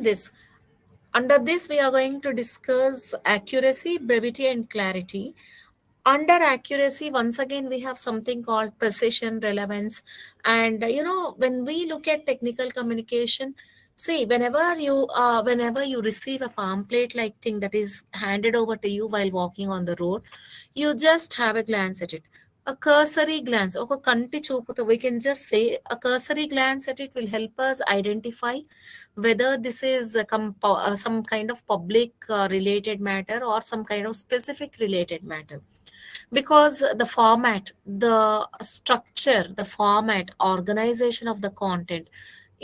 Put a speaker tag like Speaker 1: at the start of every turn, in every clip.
Speaker 1: this. Under this, we are going to discuss accuracy, brevity, and clarity. Under accuracy, once again, we have something called precision, relevance. And when we look at technical communication, see, whenever you receive a pamphlet like thing that is handed over to you while walking on the road, you just have a glance at it. A cursory glance, ఒక కంటి చూపుతో, we can just say a cursory glance at it will help us identify whether this is some kind of public related matter or some kind of specific related matter, because the format, the structure, the format, organization of the content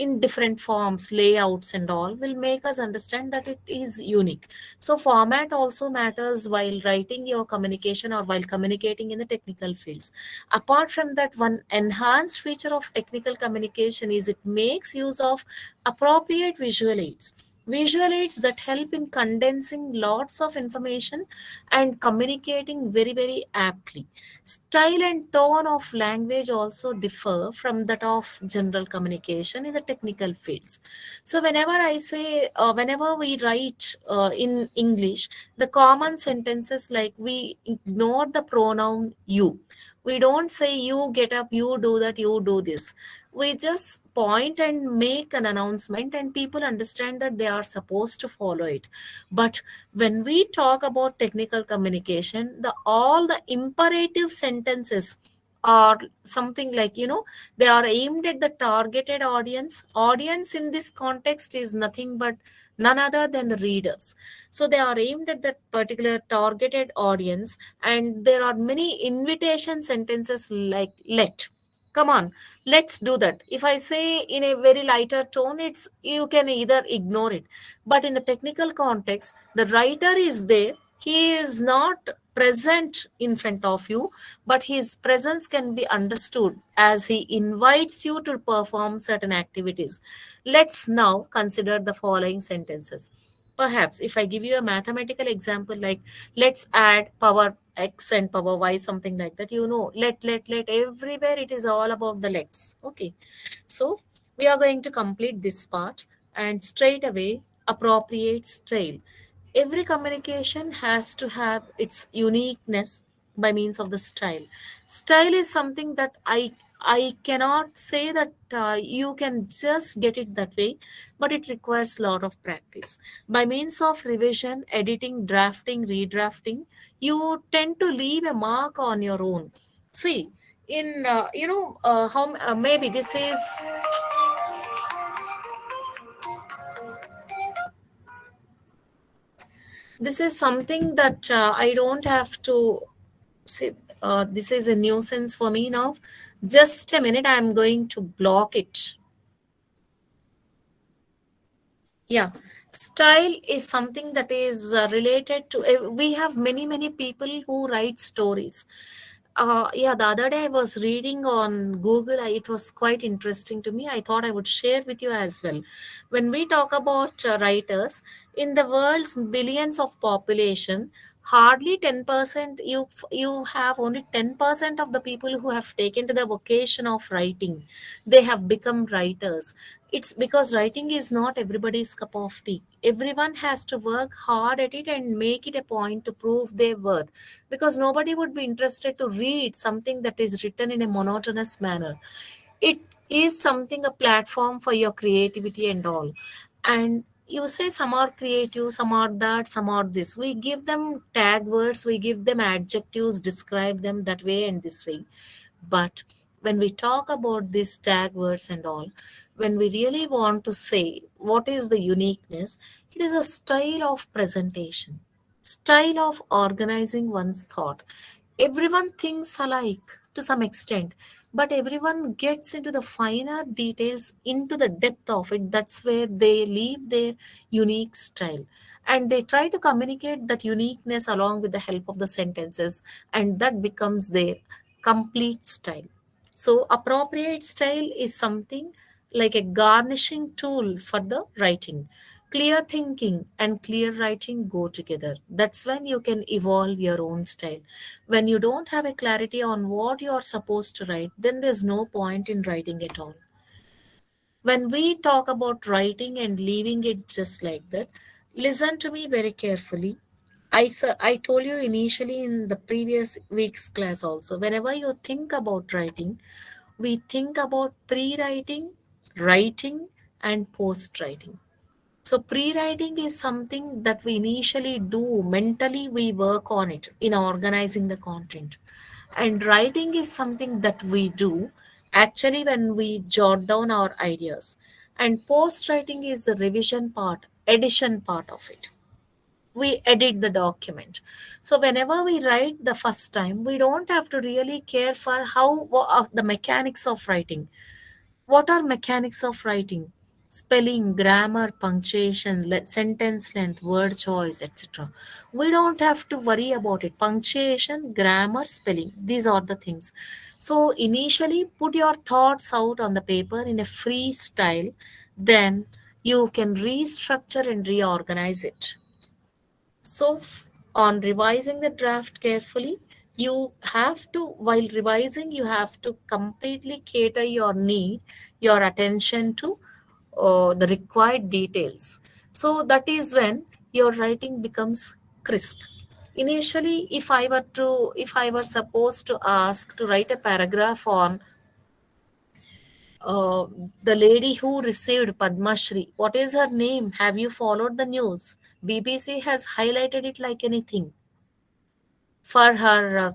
Speaker 1: in different forms, layouts and all will make us understand that it is unique. So format also matters while writing your communication or while communicating in the technical fields. Apart from that, one enhanced feature of technical communication is it makes use of appropriate visual aids that help in condensing lots of information and communicating very, very aptly. Style and tone of language also differ from that of general communication in the technical fields. So, whenever we write in English, the common sentences like we ignore the pronoun you. We don't say you get up, you do that, you do this. We just point and make an announcement, and people understand that they are supposed to follow it. But when we talk about technical communication, the all the imperative sentences are something like, they are aimed at the targeted audience in this context is nothing but none other than the readers. So they are aimed at that particular targeted audience, and there are many invitation sentences like let, come on, let's do that. If I say in a very lighter tone, it's you can either ignore it. But in the technical context, the writer is there. He is not present in front of you, but his presence can be understood as he invites you to perform certain activities. Let's now consider the following sentences. Perhaps if I give you a mathematical example like let's add power x and power y, something like that, let, everywhere it is all about the let's. Okay. So we are going to complete this part and straight away appropriate style. Every communication has to have its uniqueness by means of the style. Style is something that I cannot say that you can just get it that way, but it requires a lot of practice. By means of revision, editing, drafting, redrafting, you tend to leave a mark on your own. See, in how maybe this is something that I don't have to see. This is a nuisance for me now. Just a minute, I'm going to block it. Yeah, style is something that is related to. We have many people who write stories. Yeah, the other day I was reading on Google. It was quite interesting to me. I thought I would share with you as well. When we talk about writers in the world's billions of population, hardly 10%. You have only 10% of the people who have taken to the vocation of writing. They have become writers. It's because writing is not everybody's cup of tea. Everyone has to work hard at it and make it a point to prove their worth, because nobody would be interested to read something that is written in a monotonous manner. It is something, a platform for your creativity and all. And you say some are creative, some are that, some are this. We give them tag words, we give them adjectives, describe them that way and this way. But when we talk about these tag words and all, when we really want to say what is the uniqueness, it is a style of presentation, style of organizing one's thought. Everyone thinks alike to some extent, but everyone gets into the finer details, into the depth of it. That's where they leave their unique style. And they try to communicate that uniqueness along with the help of the sentences, and that becomes their complete style. So, appropriate style is something like a garnishing tool for the writing. Clear thinking and clear writing go together. That's when you can evolve your own style. When you don't have a clarity on what you are supposed to write, then there's no point in writing at all. When we talk about writing and leaving it just like that, listen to me very carefully. I told you initially in the previous week's class also, whenever you think about writing, we think about pre-writing, writing, and post-writing. So pre-writing is something that we initially do mentally, we work on it in organizing the content. And writing is something that we do actually when we jot down our ideas. And post-writing is the revision part, edition part of it. We edit the document. So whenever we write the first time, we don't have to really care for how the mechanics of writing. What are mechanics of writing? Spelling, grammar, punctuation, sentence length, word choice, etc. We don't have to worry about it. Punctuation, grammar, spelling, these are the things. So initially put your thoughts out on the paper in a free style, then you can restructure and reorganize it. So, on revising the draft carefully, you have to, while revising, you have to completely cater your need, your attention to the required details. So, that is when your writing becomes crisp. Initially, if I were supposed to ask to write a paragraph on uh, the lady who received Padma Shri, what is her name? Have you followed the news? BBC has highlighted it like anything for her,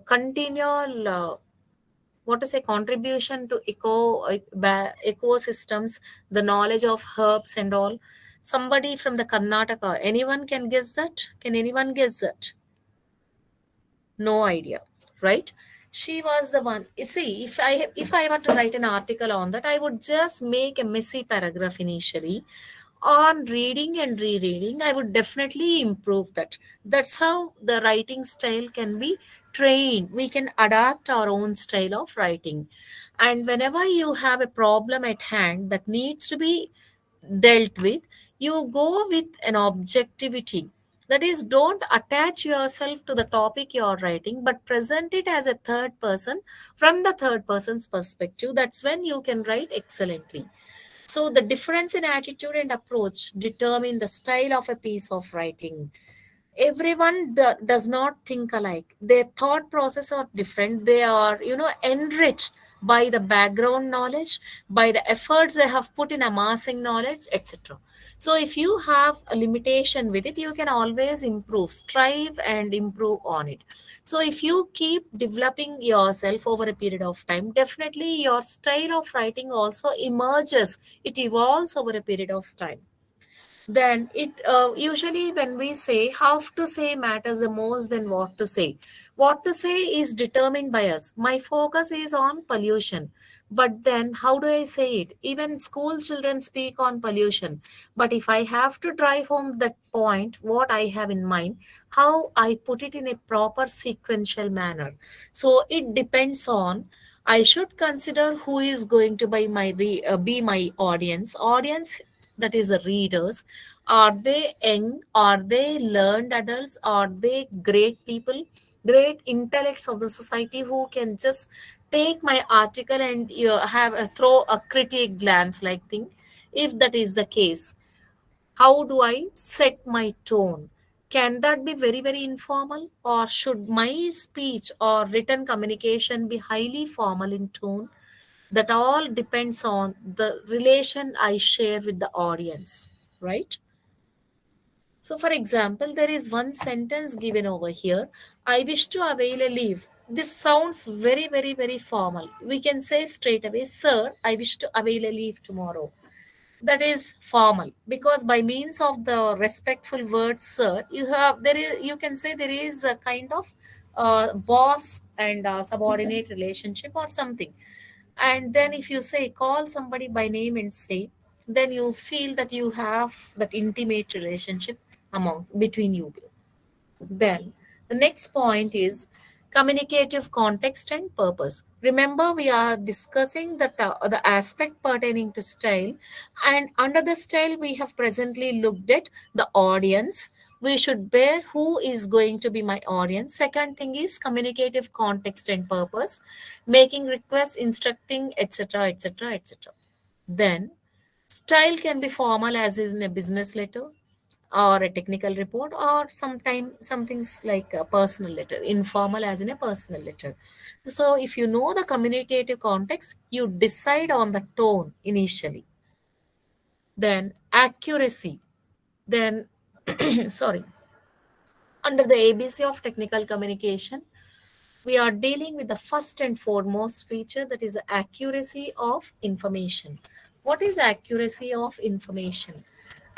Speaker 1: continual, what to say, contribution to ecosystems, the knowledge of herbs and all. Somebody from the Karnataka. Anyone can guess that? Can anyone guess that? No idea, right? She was the one. You see, if I were to write an article on that, I would just make a messy paragraph initially. On reading and rereading, I would definitely improve that. That's how the writing style can be trained. We can adapt our own style of writing. And whenever you have a problem at hand that needs to be dealt with, you go with an objectivity. That is, don't attach yourself to the topic you are writing, but present it as a third person from the third person's perspective. That's when you can write excellently. So, the difference in attitude and approach determine the style of a piece of writing. Everyone does not think alike. Their thought process are different. They are, enriched by the background knowledge, by the efforts they have put in amassing knowledge, etc. So if you have a limitation with it, you can always improve, strive and improve on it. So if you keep developing yourself over a period of time, definitely your style of writing also emerges, it evolves over a period of time. Then it usually, when we say how to say matters the most than what to say. What to say is determined by us. My focus is on pollution, but then how do I say it? Even school children speak on pollution, but if I have to drive home that point, what I have in mind, how I put it in a proper sequential manner. So it depends on, I should consider who is going to be my audience, that is the readers. Are they young? Are they learned adults? Are they great people, great intellects of the society who can just take my article and have a throw a critic glance like thing? If that is the case, how do I set my tone? Can that be very, very informal? Or should my speech or written communication be highly formal in tone? That all depends on the relation I share with the audience, right? So, for example, there is one sentence given over here: I wish to avail a leave. This sounds very, very, very formal. We can say straight away, Sir, I wish to avail a leave tomorrow. That is formal, because by means of the respectful word sir, you can say there is a kind of boss and subordinate relationship or something. And then if you say call somebody by name and say, then you feel that you have that intimate relationship among between you. Then the next point is communicative context and purpose. Remember, we are discussing the aspect pertaining to style, and under the style, we have presently looked at the audience. We should bear who is going to be my audience. Second thing is communicative context and purpose, making requests, instructing, etc., etc., etc. Then style can be formal, as is in a business letter or a technical report, or sometimes something's like a personal letter, informal as in a personal letter. So if you know the communicative context, you decide on the tone initially. Then accuracy. Then sorry, under the ABC of technical communication, we are dealing with the first and foremost feature, that is accuracy of information. What is accuracy of information?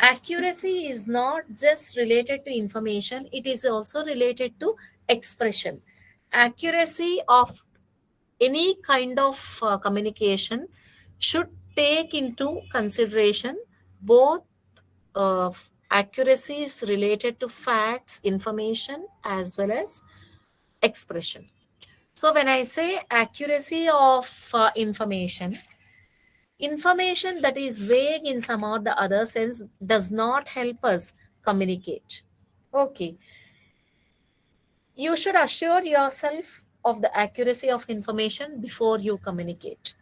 Speaker 1: Accuracy is not just related to information, it is also related to expression. Accuracy of any kind of communication should take into consideration both accuracy is related to facts, information, as well as expression. So when I say accuracy of information that is vague in some or the other sense does not help us communicate. Okay, you should assure yourself of the accuracy of information before you communicate.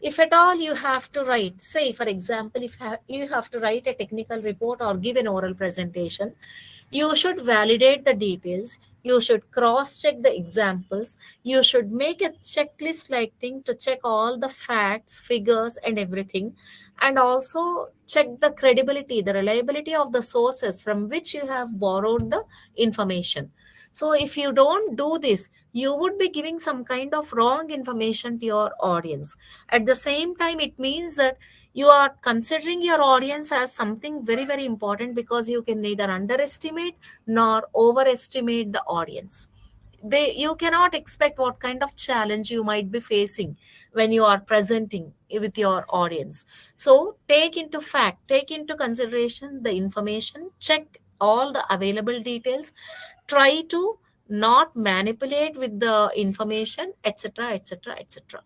Speaker 1: If at all you have to write, say for example, if you have to write a technical report or give an oral presentation, you should validate the details, you should cross check the examples, you should make a checklist like thing to check all the facts, figures, and everything, and also check the credibility, the reliability of the sources from which you have borrowed the information. So if you don't do this, you would be giving some kind of wrong information to your audience. At the same time, it means that you are considering your audience as something very, very important, because you can neither underestimate nor overestimate the audience. You cannot expect what kind of challenge you might be facing when you are presenting with your audience. So take into consideration the information, check all the available details, try to not manipulate with the information, etc., etc., etc.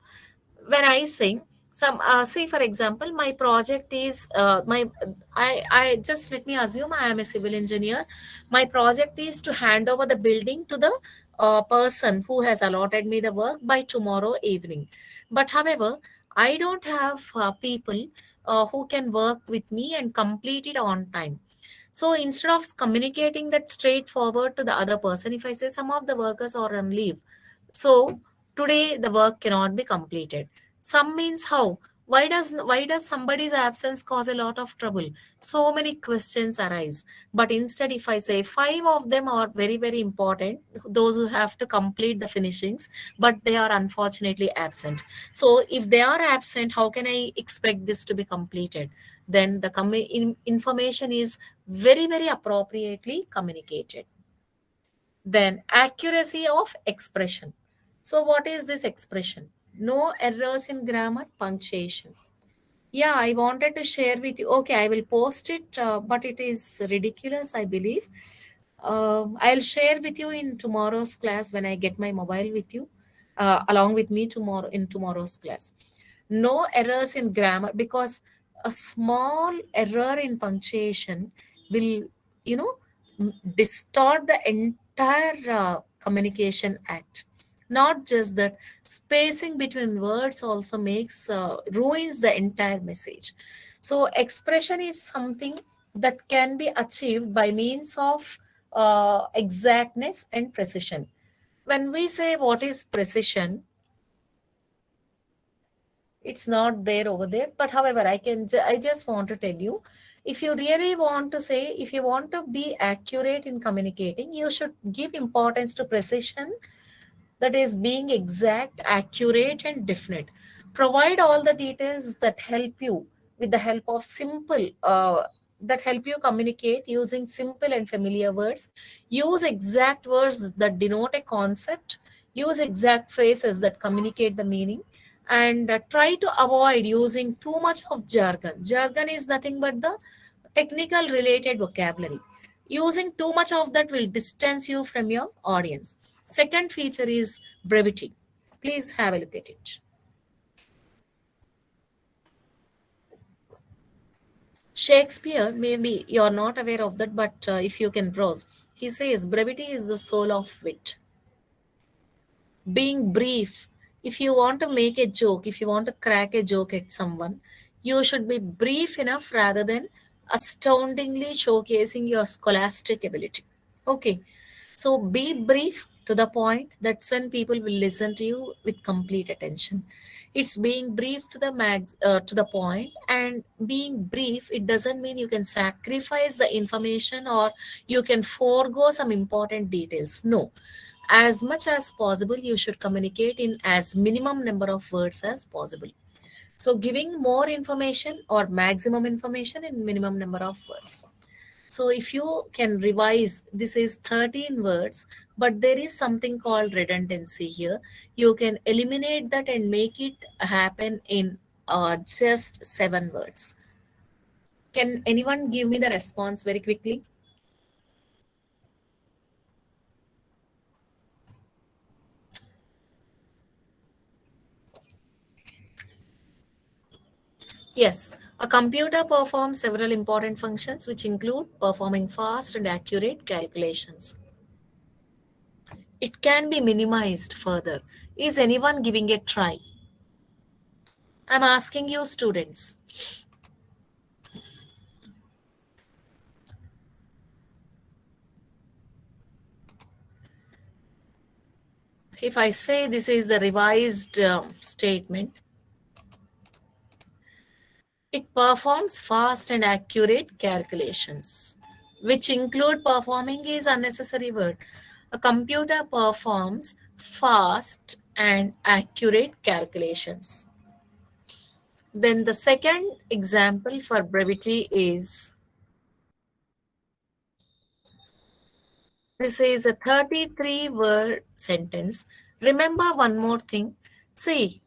Speaker 1: When I say some, say for example, my project is I just, let me assume I am a civil engineer. My project is to hand over the building to the person who has allotted me the work by tomorrow evening. But however, I don't have people who can work with me and complete it on time. So instead of communicating that straightforward to the other person, if I say some of the workers are on leave, so today the work cannot be completed. Some means how? Why does somebody's absence cause a lot of trouble? So many questions arise. But instead, if I say five of them are very, very important, those who have to complete the finishings, but they are unfortunately absent. So if they are absent, how can I expect this to be completed? Then the information is very, very appropriately communicated. Then accuracy of expression. So what is this expression? No errors in grammar, punctuation. Yeah, I wanted to share with you. Okay, I will post it, but it is ridiculous, I believe. I'll share with you in tomorrow's class when I get my mobile with you, along with me tomorrow in tomorrow's class. No errors in grammar, because a small error in punctuation will, you know, distort the entire communication act. Not just that, spacing between words also makes ruins the entire message. So expression is something that can be achieved by means of exactness and precision. When we say what is precision, it's not there over there, but however I just want to tell you, if you really want to say, if you want to be accurate in communicating, you should give importance to precision, that is being exact, accurate, and definite. Provide all the details that help you with the help of simple, that help you communicate using simple and familiar words. Use exact words that denote a concept. Use exact phrases that communicate the meaning. And try to avoid using too much of jargon. Jargon is nothing but the technical related vocabulary. Using too much of that will distance you from your audience. Second feature is brevity. Please have a look at it. Shakespeare, maybe you're not aware of that, but if you can browse, he says brevity is the soul of wit. Being brief, if you want to make a joke, if you want to crack a joke at someone, you should be brief enough rather than astoundingly showcasing your scholastic ability. Okay, so be brief to the point. That's when people will listen to you with complete attention. It's being brief to the to the point. And being brief, it doesn't mean you can sacrifice the information or you can forego some important details. No, as much as possible you should communicate in as minimum number of words as possible. So giving more information or maximum information in minimum number of words. So if you can revise, this is 13 words, but there is something called redundancy here. You can eliminate that and make it happen in just 7 words. Can anyone give me the response very quickly? Yes, a computer performs several important functions which include performing fast and accurate calculations. It can be minimized further. Is anyone giving a try? I'm asking you, students. If I say this is the revised statement, it performs fast and accurate calculations, which include performing is unnecessary word. A computer performs fast and accurate calculations. Then the second example for brevity is, this is a 33 word sentence. Remember one more thing. See,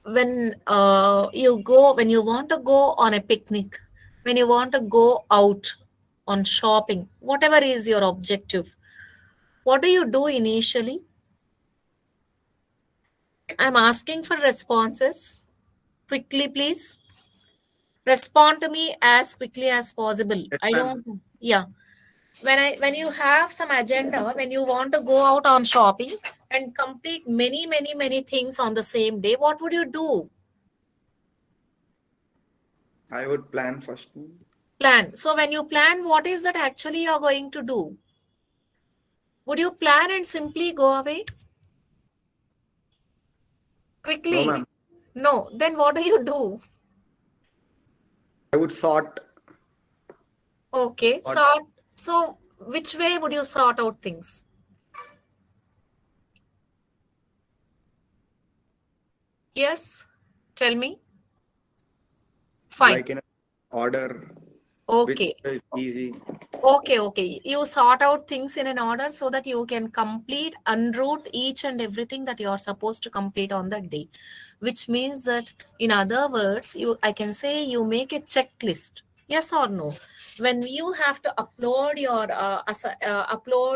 Speaker 1: when you want to go on a picnic, when you want to go out on shopping, whatever is your objective, what do you do initially? I'm asking for responses. Quickly, please. Respond to me as quickly as possible.
Speaker 2: Yes,
Speaker 1: I
Speaker 2: ma'am.
Speaker 1: don't, yeah. When you have some agenda, when you want to go out on shopping and complete many things on the same day, what would you do?
Speaker 2: I would plan first.
Speaker 1: Plan. So when you plan, what is that actually you're going to do? Would you plan and simply go away
Speaker 2: No,
Speaker 1: quickly?
Speaker 2: ma'am.
Speaker 1: No. Then what do you do?
Speaker 2: I would sort.
Speaker 1: Okay.
Speaker 2: What?
Speaker 1: So which way would you sort out things? Yes. Tell me. Fine.
Speaker 2: Like in order, which
Speaker 1: Okay.
Speaker 2: is easy.
Speaker 1: Okay. You sort out things in an order so that you can complete, unroute each and everything that you are supposed to complete on that day. Which means that, in other words, I can say you make a checklist. Yes or no? When you have to upload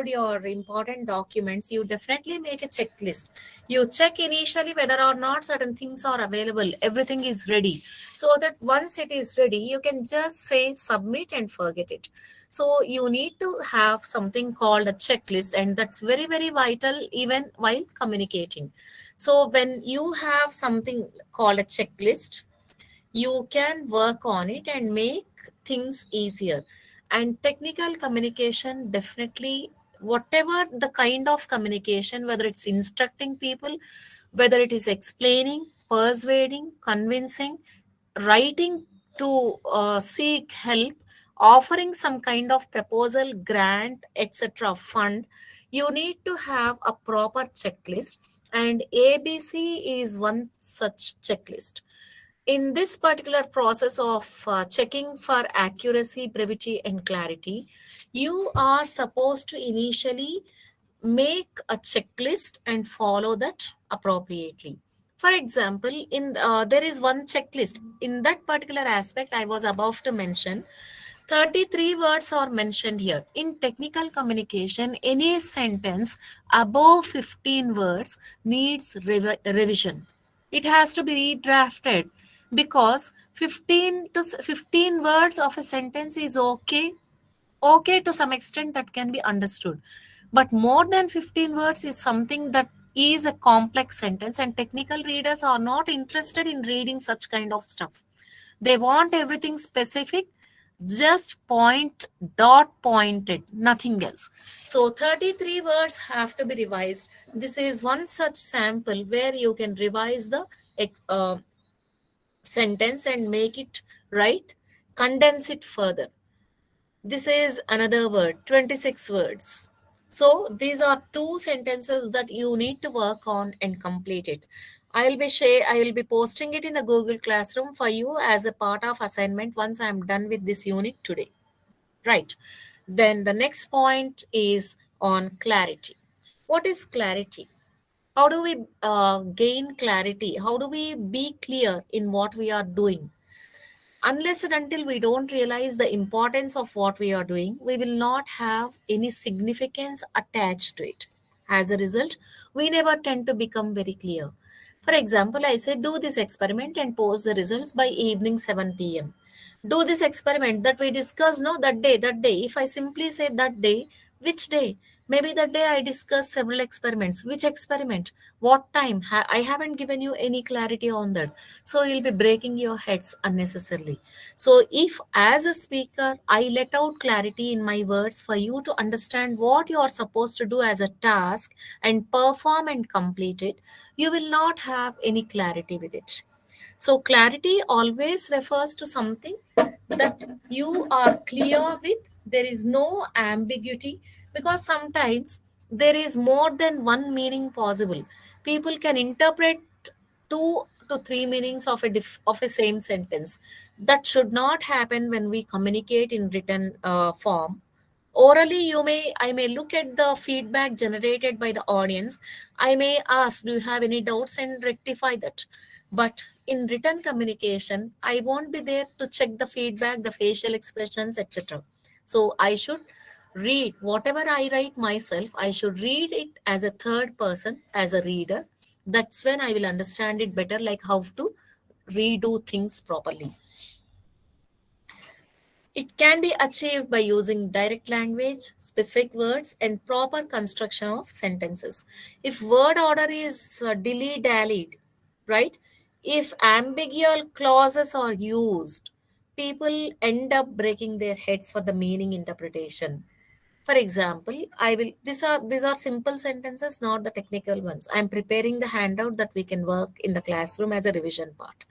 Speaker 1: your important documents, you definitely make a checklist. You check initially whether or not certain things are available. Everything is ready, so that once it is ready, you can just say submit and forget it. So you need to have something called a checklist, and that's very vital even while communicating. So when you have something called a checklist, you can work on it and make things easier. And technical communication, definitely, whatever the kind of communication, whether it's instructing people, whether it is explaining, persuading, convincing, writing to seek help, offering some kind of proposal, grant, etc., fund, you need to have a proper checklist. And ABC is one such checklist. In this particular process of checking for accuracy, brevity, and clarity, you are supposed to initially make a checklist and follow that appropriately. For example, in there is one checklist in that particular aspect I was about to mention. 33 words are mentioned here. In technical communication, any sentence above 15 words needs revision. It has to be redrafted. because 15 words of a sentence is okay to some extent, that can be understood, but more than 15 words is something that is a complex sentence, and technical readers are not interested in reading such kind of stuff. They want everything specific, just point, dot, pointed, nothing else. So 33 words have to be revised. This is one such sample where you can revise the uh, sentence and make it right, condense it further. This is another word, 26 words. So these are two sentences that you need to work on and complete it. I will be posting it in the Google Classroom for you as a part of assignment once I am done with this unit today. Right. Then the next point is on clarity. What is clarity? How do we gain clarity? How do we be clear in what we are doing? Unless and until we don't realize the importance of what we are doing, we will not have any significance attached to it. As a result, we never tend to become very clear. For example, I say do this experiment and post the results by evening 7 p.m. Do this experiment that we discussed, no, that day. If I simply say that day, which day? Maybe that day I discussed several experiments. Which experiment? What time? I haven't given you any clarity on that. So you'll be breaking your heads unnecessarily. So if as a speaker I let out clarity in my words for you to understand what you are supposed to do as a task and perform and complete it, you will not have any clarity with it. So clarity always refers to something that you are clear with. There is no ambiguity, because sometimes there is more than one meaning possible. People can interpret two to three meanings of of a same sentence. That should not happen when we communicate in written form. Orally, I may look at the feedback generated by the audience. I may ask, do you have any doubts, and rectify that. But in written communication, I won't be there to check the feedback, the facial expressions, etc. So I should read whatever I write myself. I should read it as a third person, as a reader. That's when I will understand it better, like how to redo things properly. It can be achieved by using direct language, specific words, and proper construction of sentences. If word order is dilly-dallied, right? If ambiguous clauses are used, people end up breaking their heads for the meaning interpretation. For example, I will these are simple sentences, not the technical ones. I'm preparing the handout that we can work in the classroom as a revision part.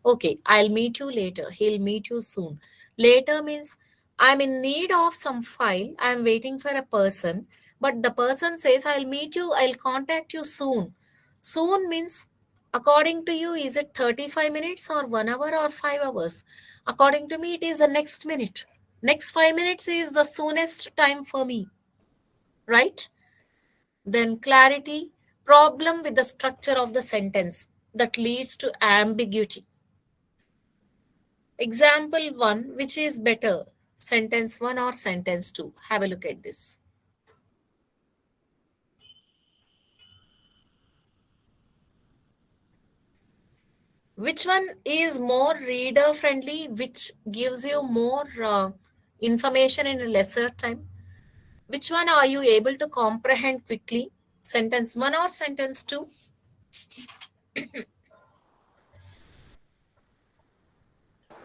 Speaker 1: Okay, I'll meet you later. He'll meet you soon. Later means I'm in need of some file. I'm waiting for a person, but the person says I'll contact you soon. Soon means, according to you, is it 35 minutes or 1 hour or 5 hours? According to me, it is the next minute. Next 5 minutes is the soonest time for me, right? Then clarity, problem with the structure of the sentence that leads to ambiguity. Example 1, which is better, sentence 1 or sentence 2? Have a look at this. Which one is more reader friendly, which gives you more information in a lesser time? Which one are you able to comprehend quickly? Sentence 1 or sentence 2?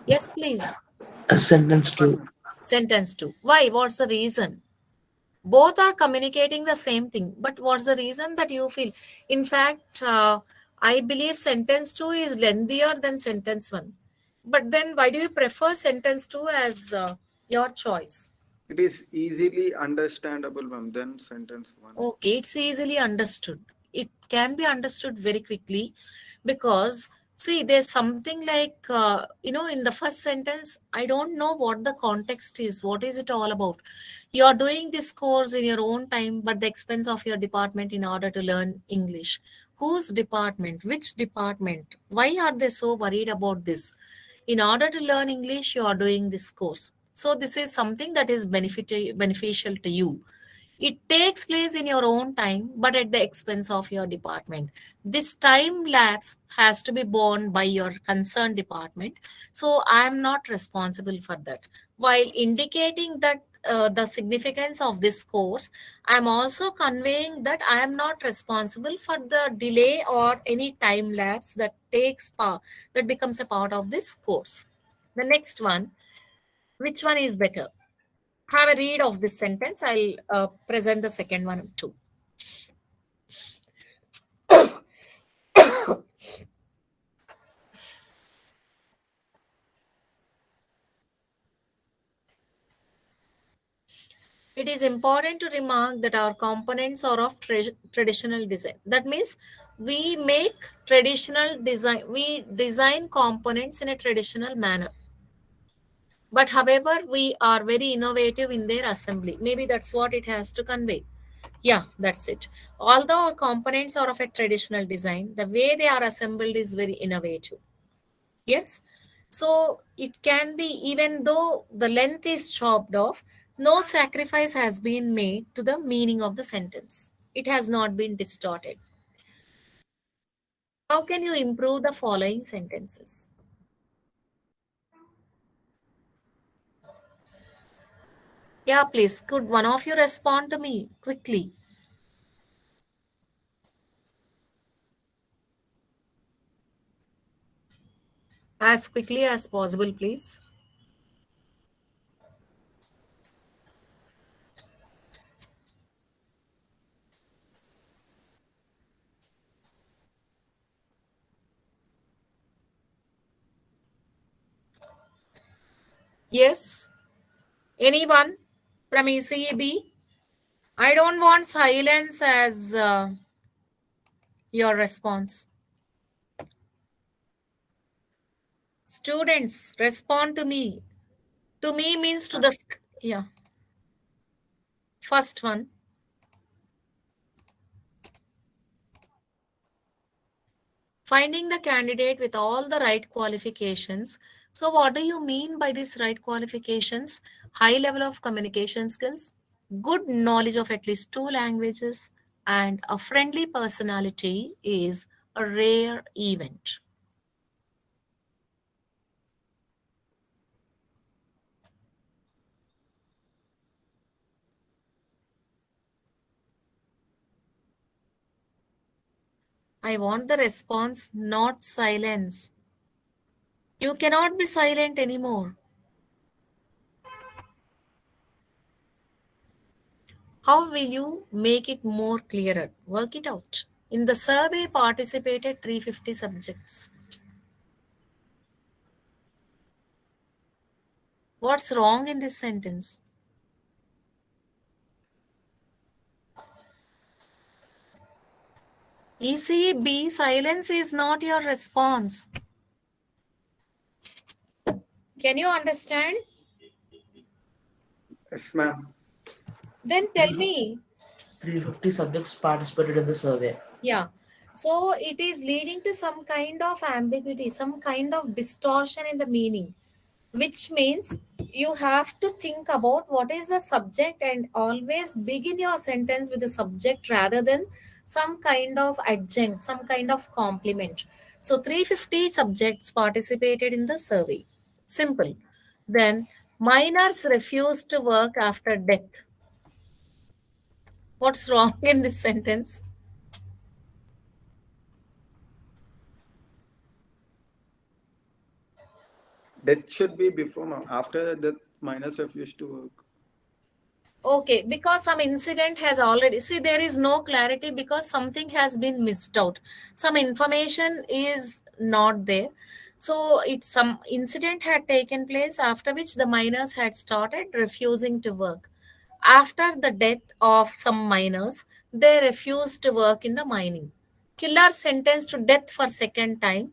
Speaker 1: Yes, please.
Speaker 3: A sentence to
Speaker 1: Sentence 2. Why? What's the reason? Both are communicating the same thing, but what's the reason that you feel? In fact, I believe sentence 2 is lengthier than sentence 1. But then why do you prefer sentence 2 as your choice?
Speaker 2: It is easily understandable, ma'am, than sentence one.
Speaker 1: Okay, it's easily understood. It can be understood very quickly, because see, there's something like, in the first sentence, I don't know what the context is. What is it all about? You're doing this course in your own time, but the expense of your department in order to learn English. Whose department? Which department? Why are they so worried about this? In order to learn English, you are doing this course. So this is something that is beneficial to you. It takes place in your own time, but at the expense of your department. This time lapse has to be borne by your concerned department. So I am not responsible for that. While indicating that the significance of this course, I am also conveying that I am not responsible for the delay or any time lapse that that becomes a part of this course. The next one, which one is better? Have a read of this sentence. I'll present the second one too. It is important to remark that our components are of traditional design. That means we make traditional design, we design components in a traditional manner. But however, we are very innovative in their assembly. Maybe that's what it has to convey. Yeah, that's it. Although our components are of a traditional design, the way they are assembled is very innovative. Yes. So it can be, even though the length is chopped off, no sacrifice has been made to the meaning of the sentence. It has not been distorted. How can you improve the following sentences? Yeah, please. Could one of you respond to me quickly? As quickly as possible, please. Yes. Anyone from ECEB? I don't want silence as your response. Students, respond to me. To me means to the yeah. First one, finding the candidate with all the right qualifications. So what do you mean by these right qualifications? High level of communication skills, good knowledge of at least two languages, and a friendly personality is a rare event. I want the response, not silence. You cannot be silent anymore. How will you make it more clearer? Work it out. In the survey participated 350 subjects. What's wrong in this sentence? ECB, silence is not your response. Can you understand?
Speaker 2: Yes, ma'am.
Speaker 1: Then tell me.
Speaker 3: 350 subjects participated in the survey.
Speaker 1: Yeah. So it is leading to some kind of ambiguity, some kind of distortion in the meaning, which means you have to think about what is the subject and always begin your sentence with the subject rather than some kind of adjunct, some kind of complement. So 350 subjects participated in the survey. Simple. Then minors refused to work after death. What's wrong in this sentence?
Speaker 2: Death should be before, ma'am. After death, minus refused to work.
Speaker 1: Okay, because some incident has already, see, there is no clarity because something has been missed out. Some information is not there. So it's some incident had taken place after which the miners had started refusing to work. After the death of some miners, they refused to work in the mining. Killer sentenced to death for second time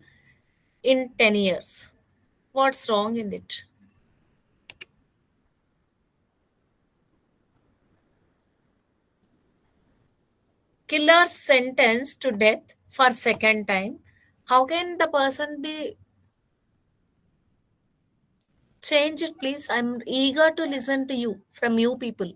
Speaker 1: in 10 years. What's wrong in it? Killer sentenced to death for second time. How can the person be change it, please? I'm eager to listen to you from you people.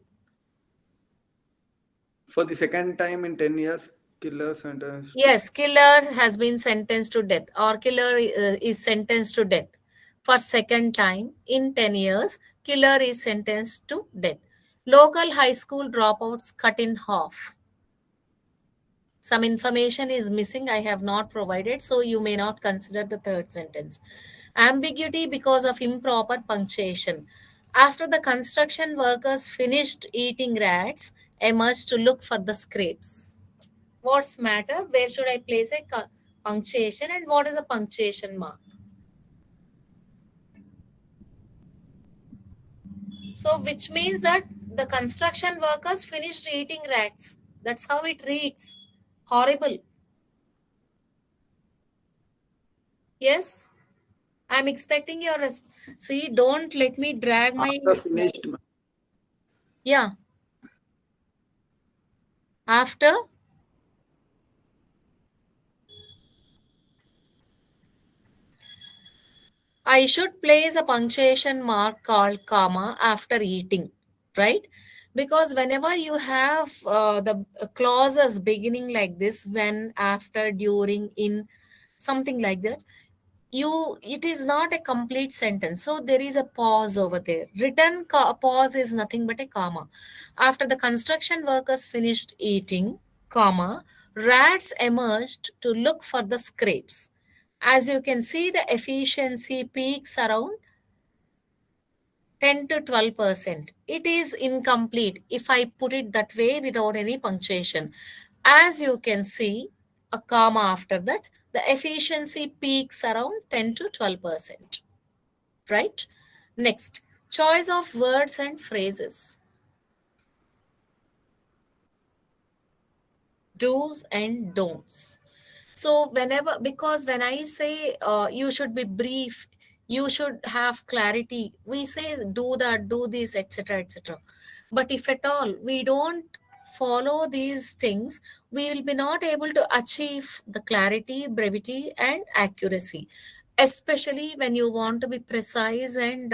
Speaker 2: For the second time in 10 years, killer sentenced to.
Speaker 1: Yes, killer has been sentenced to death, or killer is sentenced to death for second time in 10 years. Killer is sentenced to death. Local high school dropouts cut in half. Some information is missing, I have not provided, so you may not consider the third sentence. Ambiguity because of improper punctuation. After the construction workers finished eating rats, emerged to look for the scrapes. What's matter? Where should I place a punctuation, and what is a punctuation mark? So, which means that the construction workers finished eating rats. That's how it reads. Horrible. Yes, I'm expecting your see. Don't let me drag my.
Speaker 2: After finished,
Speaker 1: Yeah. After I should place a punctuation mark called comma after eating, right? Because whenever you have the clauses beginning like this, when, after, during, in, something like that, it is not a complete sentence, so there is a pause over there. Written pause is nothing but a comma. After the construction workers finished eating, comma, rats emerged to look for the scrapes. As you can see, the efficiency peaks around 10 to 12%. It is incomplete if I put it that way without any punctuation. As you can see, a comma after that, the efficiency peaks around 10 to 12%. Right? Next, choice of words and phrases. Do's and don'ts. So whenever, because when I say you should be brief, you should have clarity, we say do that, do this, etc., etc. But if at all we don't follow these things, we will be not able to achieve the clarity, brevity, and accuracy, especially when you want to be precise and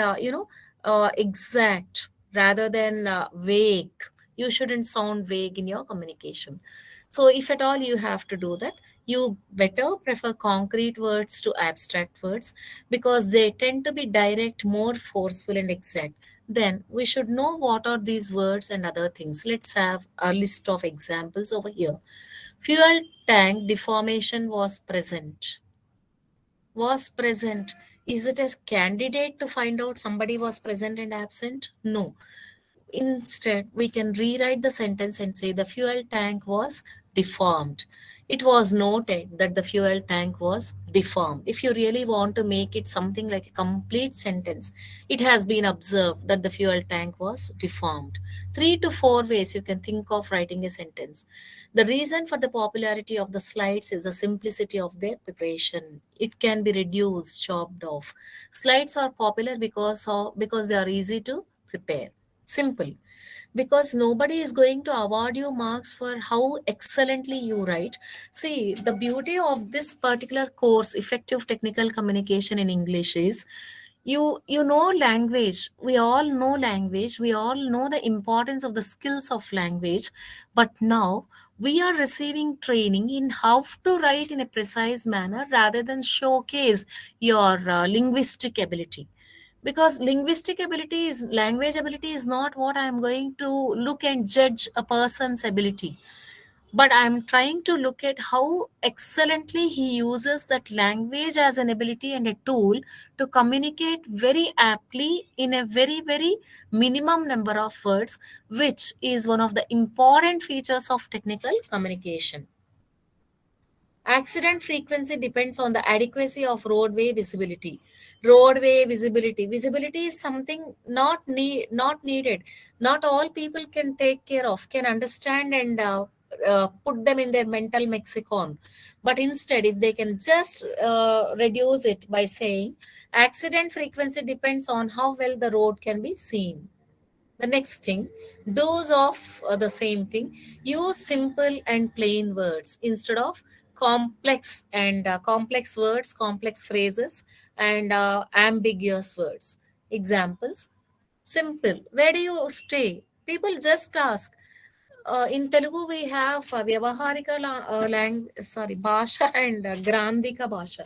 Speaker 1: exact rather than vague. You shouldn't sound vague in your communication. So if at all you have to do that, you better prefer concrete words to abstract words, because they tend to be direct, more forceful, and exact. Then we should know what are these words and other things. Let's have a list of examples over here. Fuel tank deformation was present. Was present. Is it a candidate to find out somebody was present and absent? No. Instead, we can rewrite the sentence and say the fuel tank was deformed. It was noted that the fuel tank was deformed. If you really want to make it something like a complete sentence, it has been observed that the fuel tank was deformed. 3 to 4 ways you can think of writing a sentence. The reason for the popularity of the slides is the simplicity of their preparation. It can be reduced, chopped off. Slides are popular because they are easy to prepare. Simple. Because nobody is going to award you marks for how excellently you write. See, the beauty of this particular course, Effective Technical Communication in English, is you know language. We all know language. We all know the importance of the skills of language. But now we are receiving training in how to write in a precise manner rather than showcase your linguistic ability, because linguistic ability is language ability is not what I am going to look and judge a person's ability, but I am trying to look at how excellently he uses that language as an ability and a tool to communicate very aptly in a very very minimum number of words, which is one of the important features of technical communication. Accident frequency depends on the adequacy of roadway visibility. Roadway visibility. Visibility is something not needed. Not all people can take care of, can understand and put them in their mental lexicon. But instead, if they can just reduce it by saying accident frequency depends on how well the road can be seen. The next thing, those of the same thing, use simple and plain words instead of complex words, complex phrases, and ambiguous words. Examples: simple. Where do you stay? People just ask. in Telugu we have Vyavaharika Bhasha and Grandhika Bhasha.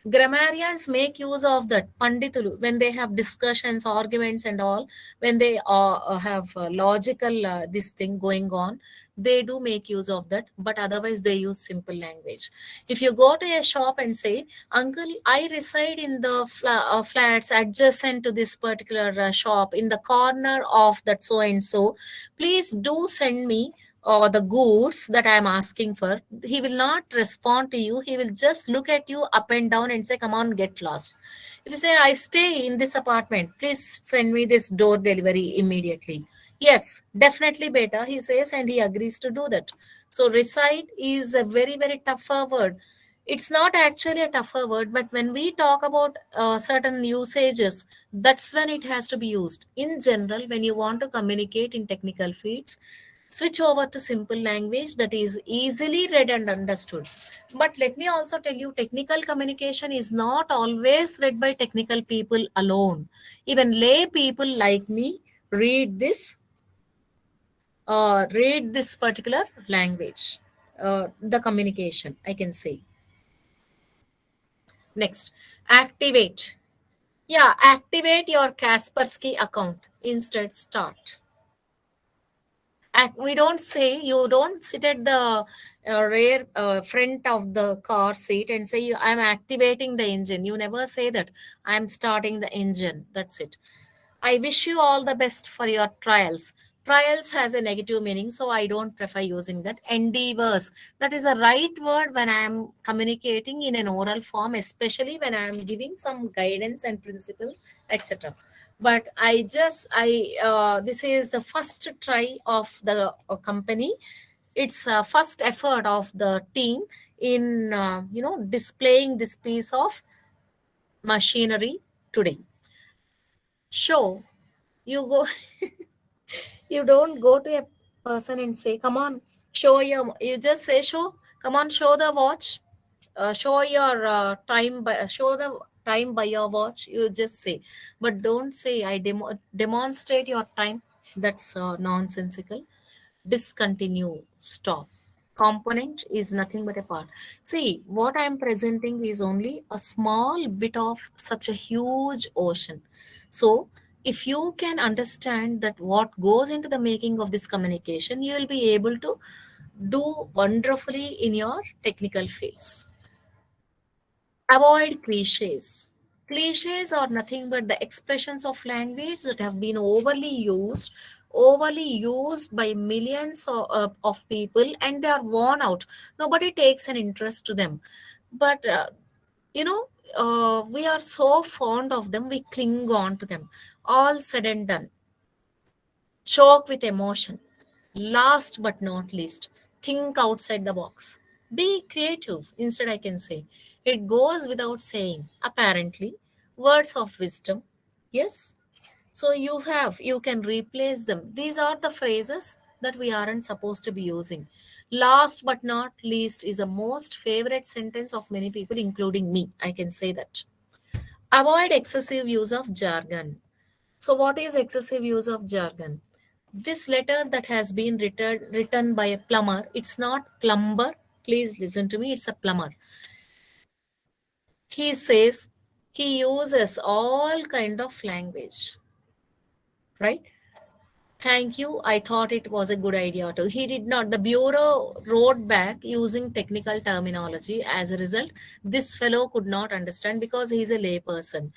Speaker 1: Grammarians make use of that Panditulu when they have discussions, arguments, and all. When they have logical this thing going on, they do make use of that. But otherwise, they use simple language. If you go to a shop and say, "Uncle, I reside in the flats adjacent to this particular shop in the corner of that so and so, please do send me the goods that I am asking for." He will not respond to you. He will just look at you up and down and say, "Come on, get lost." If you say, "I stay in this apartment, please send me this door delivery immediately." Yes, definitely better, he says, and he agrees to do that. So, reside is a very, very tougher word. It's not actually a tougher word, but when we talk about certain usages, that's when it has to be used. In general, when you want to communicate in technical fields, switch over to simple language that is easily read and understood. But let me also tell you, technical communication is not always read by technical people alone. Even lay people like me read this particular language, the communication, I can say. Next, activate. Yeah, activate your Kaspersky account. Instead, start. We don't say, you don't sit at the rear front of the car seat and say, "I'm activating the engine." You never say that. "I'm starting the engine." That's it. I wish you all the best for your trials. Trials has a negative meaning, so I don't prefer using that. Endeavors. That is a right word when I am communicating in an oral form, especially when I am giving some guidance and principles, etc. But this is the first try of the company. It's a first effort of the team in displaying this piece of machinery today. Show. You go. You don't go to a person and say, "Come on, show your," you just say, "Show, come on, show the watch, show your show the time by your watch." You just say, but don't say, "I demonstrate your time." That's nonsensical. Discontinue, stop. Component is nothing but a part. See, what I am presenting is only a small bit of such a huge ocean. So, if you can understand that what goes into the making of this communication, you will be able to do wonderfully in your technical fields. Avoid cliches. Cliches are nothing but the expressions of language that have been overly used by millions of people, and they are worn out. Nobody takes an interest to them. But, you know, we are so fond of them, we cling on to them. All said and done, choke with emotion. Last but not least, think outside the box. Be creative. Instead, I can say, it goes without saying, apparently, words of wisdom. Yes. So you can replace them. These are the phrases that we aren't supposed to be using. Last but not least is the most favorite sentence of many people, including me. I can say that. Avoid excessive use of jargon. So, what is excessive use of jargon? This letter that has been written by a plumber, it's not plumber. Please listen to me. It's a plumber. He says he uses all kind of language, right? Thank you. I thought it was a good idea too. He did not. The bureau wrote back using technical terminology. As a result, this fellow could not understand because he's a layperson.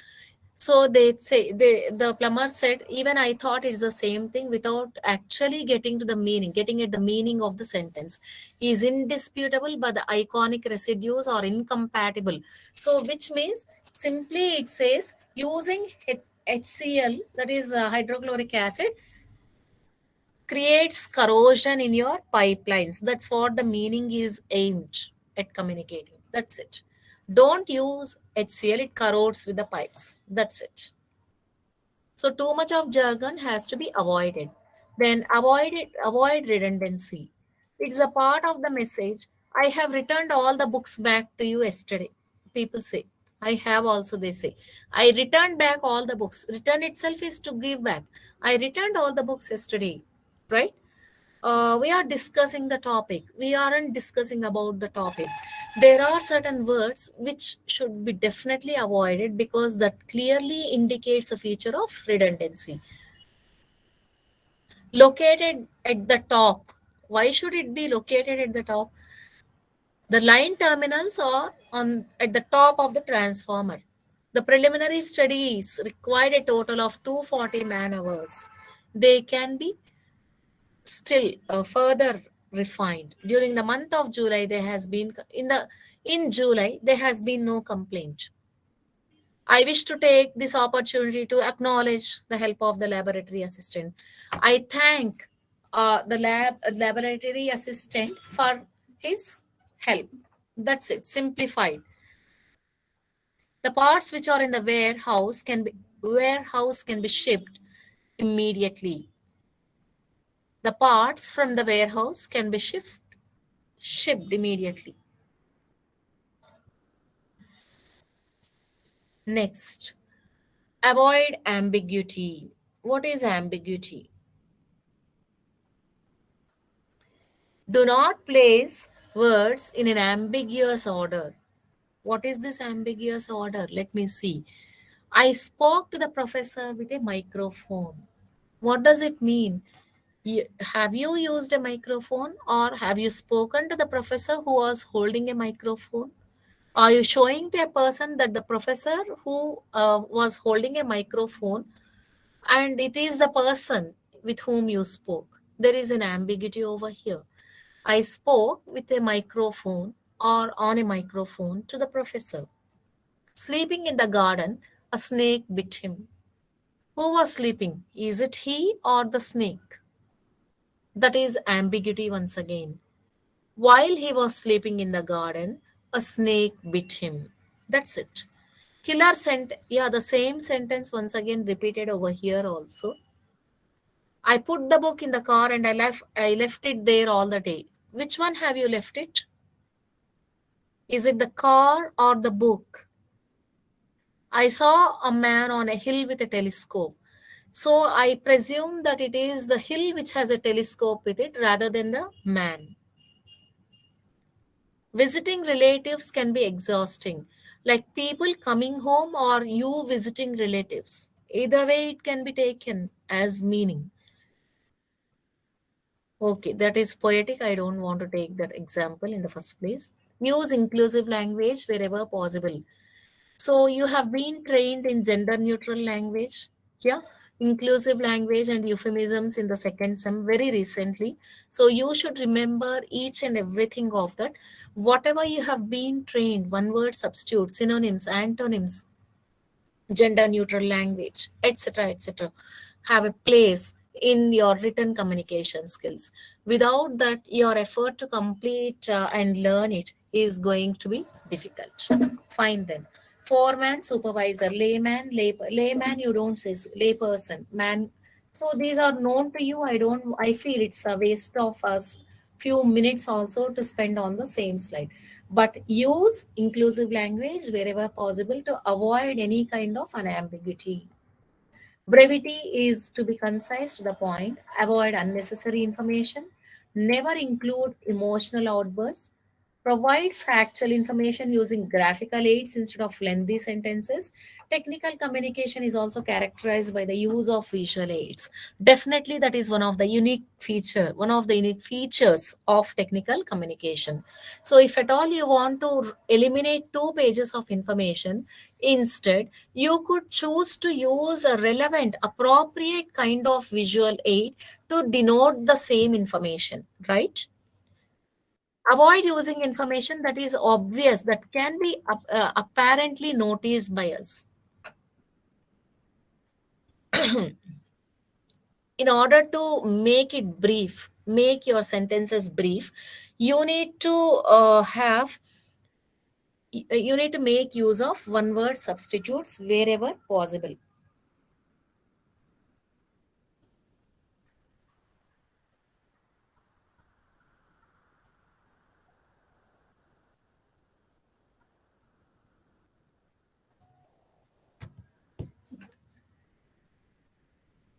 Speaker 1: So the plumber said, "Even I thought it's the same thing," without actually getting at the meaning of the sentence. He is indisputable, but the iconic residues are incompatible. So, which means simply it says using HCl, that is hydrochloric acid, creates corrosion in your pipelines. That's what the meaning is aimed at communicating. That's it. Don't use HCl, it corrodes with the pipes. That's it. So too much of jargon has to be avoided. Then avoid redundancy. It's a part of the message. "I have returned all the books back to you yesterday." People say. I have also, they say. "I returned back all the books." Return itself is to give back. "I returned all the books yesterday." Right? We are discussing the topic. We aren't discussing about the topic. There are certain words which should be definitely avoided because that clearly indicates a feature of redundancy. Located at the top. Why should it be located at the top? The line terminals are on at the top of the transformer. The preliminary studies required a total of 240 man hours. They can be still further refined. During the month of July, there has been in July there has been no complaint. I wish to take this opportunity to acknowledge the help of the laboratory assistant. I thank the laboratory assistant for his help. That's it, simplified. The parts which are in the warehouse can be shipped immediately. The parts from the warehouse can be shipped immediately. Next, avoid ambiguity. What is ambiguity? Do not place words in an ambiguous order. What is this ambiguous order? Let me see. I spoke to the professor with a microphone. What does it mean? Have you used a microphone or have you spoken to the professor who was holding a microphone? Are you showing to a person that the professor who was holding a microphone and it is the person with whom you spoke? There is an ambiguity over here. I spoke with a microphone or on a microphone to the professor. Sleeping in the garden, a snake bit him. Who was sleeping? Is it he or the snake? That is ambiguity once again. While he was sleeping in the garden, a snake bit him. That's it. Killer sent, yeah, the same sentence once again repeated over here also. I put the book in the car and I left it there all the day. Which one have you left it? Is it the car or the book? I saw a man on a hill with a telescope. So I presume that it is the hill which has a telescope with it rather than the man. Visiting relatives can be exhausting, like people coming home or you visiting relatives. Either way, it can be taken as meaning. Okay, that is poetic. I don't want to take that example in the first place. Use inclusive language wherever possible. So you have been trained in gender neutral language, yeah, inclusive language and euphemisms in the second sem very recently. So you should remember each and everything of that. Whatever you have been trained, one word substitute, synonyms, antonyms, gender neutral language, etc., etc., have a place in your written communication skills. Without that, your effort to complete and learn it is going to be difficult. Fine then. Foreman, supervisor, layman, you don't say layperson, man. So these are known to you. I feel it's a waste of us few minutes also to spend on the same slide, but use inclusive language wherever possible to avoid any kind of an ambiguity. Brevity is to be concise to the point, avoid unnecessary information, never include emotional outbursts, provide factual information using graphical aids instead of lengthy sentences. Technical communication is also characterized by the use of visual aids. Definitely, that is one of the unique features of technical communication. So, if at all you want to eliminate 2 pages of information, instead, you could choose to use a relevant, appropriate kind of visual aid to denote the same information, right? Avoid using information that is obvious, that can be apparently noticed by us. In order to make it brief, make your sentences brief, you need to you need to make use of one word substitutes wherever possible.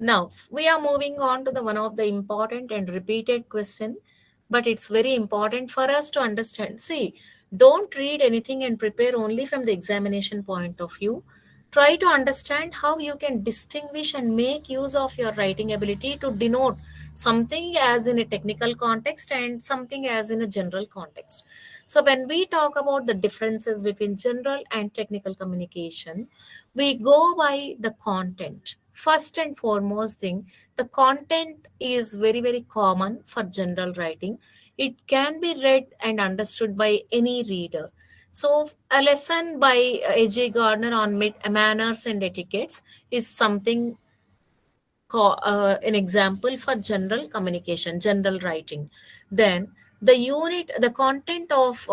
Speaker 1: Now we are moving on to the one of the important and repeated question, but it's very important for us to understand. See, don't read anything and prepare only from the examination point of view. Try to understand how you can distinguish and make use of your writing ability to denote something as in a technical context and something as in a general context. So when we talk about the differences between general and technical communication, we go by the content. First and foremost thing, the content is very, very common for general writing. It can be read and understood by any reader. So a lesson by A.J. Gardner on manners and etiquettes is something an example for general communication, general writing. Then the content of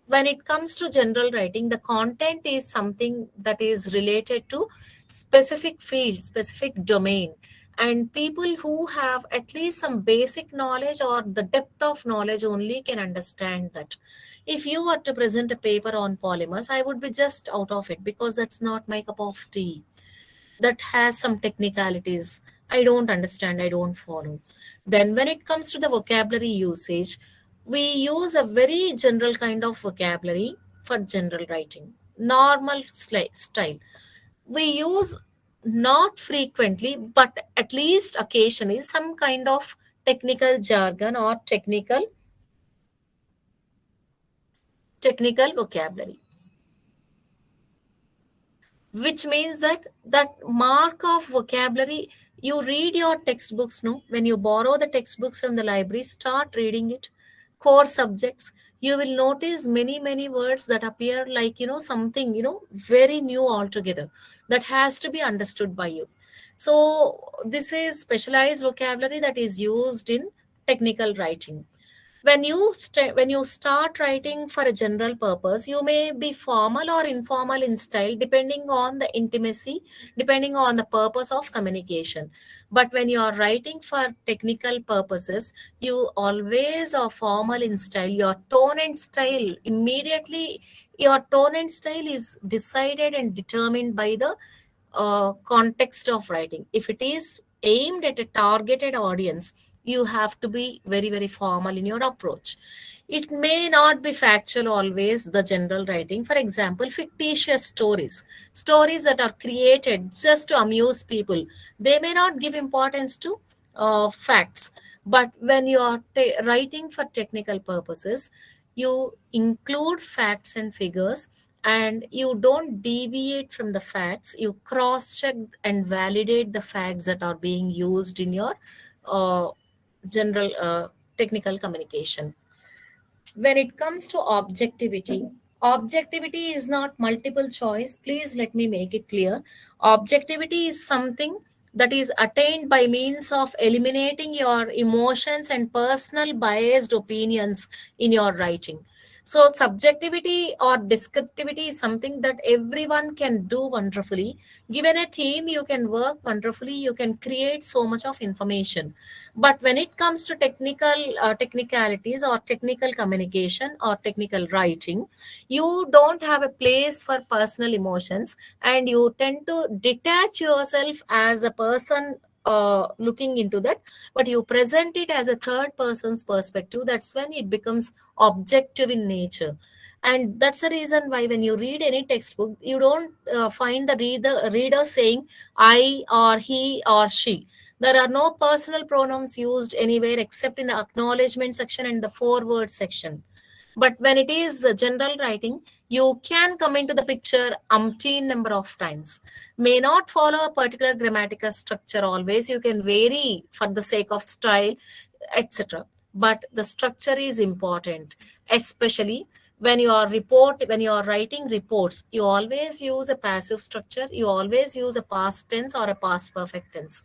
Speaker 1: when it comes to general writing, the content is something that is related to specific field, specific domain. And people who have at least some basic knowledge or the depth of knowledge only can understand that. If you were to present a paper on polymers, I would be just out of it because that's not my cup of tea. That has some technicalities. I don't understand, I don't follow. Then, when it comes to the vocabulary usage, we use a very general kind of vocabulary for general writing, normal style. We use not frequently, but at least occasionally, some kind of technical jargon or technical vocabulary, which means that that mark of vocabulary, you read your textbooks, no, when you borrow the textbooks from the library, start reading it. Core subjects, you will notice many words that appear like, something, very new altogether, that has to be understood by you. So this is specialized vocabulary that is used in technical writing. When you start writing for a general purpose, you may be formal or informal in style depending on the intimacy, depending on the purpose of communication. But when you are writing for technical purposes, you always are formal in style. Your tone and style immediately, your tone and style is decided and determined by the context of writing. If it is aimed at a targeted audience, you have to be very, very formal in your approach. It may not be factual always, the general writing. For example, fictitious stories that are created just to amuse people, they may not give importance to facts. But when you are writing for technical purposes, you include facts and figures, and you don't deviate from the facts. You cross check and validate the facts that are being used in your uh, general technical communication. When it comes to objectivity, objectivity is not multiple choice. Please let me make it clear. Objectivity is something that is attained by means of eliminating your emotions and personal biased opinions in your writing. So subjectivity or descriptivity is something that everyone can do wonderfully. Given a theme, you can work wonderfully, you can create so much of information. But when it comes to technicalities or technical communication or technical writing, you don't have a place for personal emotions, and you tend to detach yourself as a person looking into that, but you present it as a third person's perspective. That's when it becomes objective in nature. And that's the reason why when you read any textbook, you don't find the reader saying I or he or she. There are no personal pronouns used anywhere except in the acknowledgement section and the forward section. But when it is general writing, you can come into the picture umpteen number of times. May not follow a particular grammatical structure always. You can vary for the sake of style, etc. But the structure is important, especially when you are writing reports. You always use a passive structure. You always use a past tense or a past perfect tense.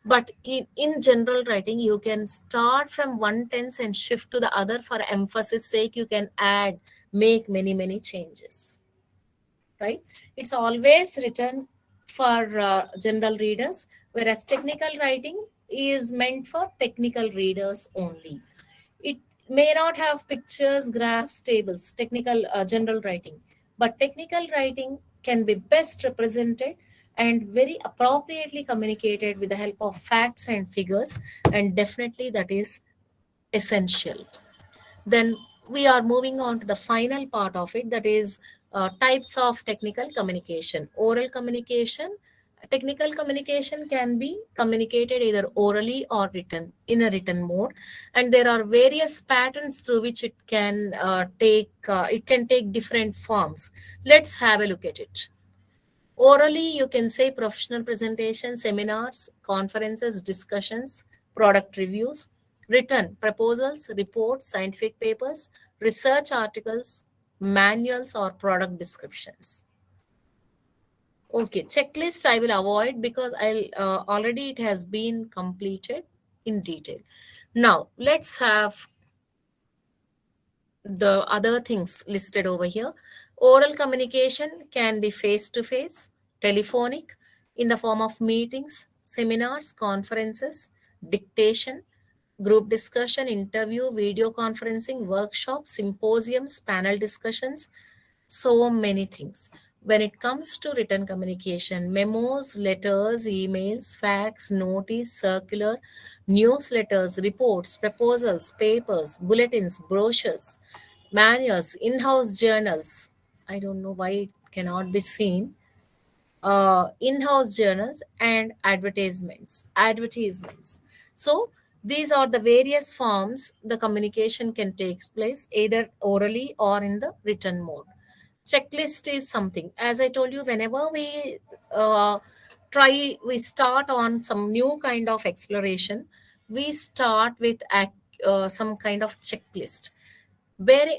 Speaker 1: But in general writing, you can start from one tense and shift to the other. For emphasis sake, you can add, make many changes, right? It's always written for general readers, whereas technical writing is meant for technical readers only. It may not have pictures, graphs, tables, technical general writing, but technical writing can be best represented and very appropriately communicated with the help of facts and figures, and definitely that is essential. Then we are moving on to the final part of it, that is types of technical communication. Oral communication. Technical communication can be communicated either orally or written in a written mode, and there are various patterns through which it can take different forms. Let's have a look at it. Orally, you can say professional presentations, seminars, conferences, discussions, product reviews. Written, proposals, reports, scientific papers, research articles, manuals, or product descriptions. Okay, checklist I will avoid because I'll already it has been completed in detail. Now, let's have the other things listed over here. Oral communication can be face to face, telephonic, in the form of meetings, seminars, conferences, dictation, group discussion, interview, video conferencing, workshops, symposiums, panel discussions, so many things. When it comes to written communication, memos, letters, emails, fax, notice, circular, newsletters, reports, proposals, papers, bulletins, brochures, manuals, in-house journals. I don't know why it cannot be seen. In-house journals and advertisements. So these are the various forms the communication can take place either orally or in the written mode. Checklist is something, as I told you, whenever uh, we start on some new kind of exploration, we start with some kind of checklist,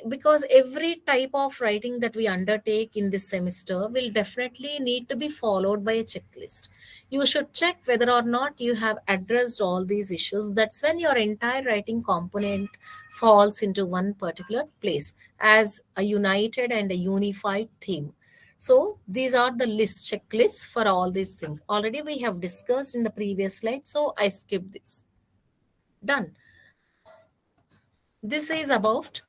Speaker 1: because every type of writing that we undertake in this semester will definitely need to be followed by a checklist. You should check whether or not you have addressed all these issues. That's when your entire writing component falls into one particular place as a united and a unified theme. So these are the list checklists for all these things. Already we have discussed in the previous slide, so I skip this. Done. This is about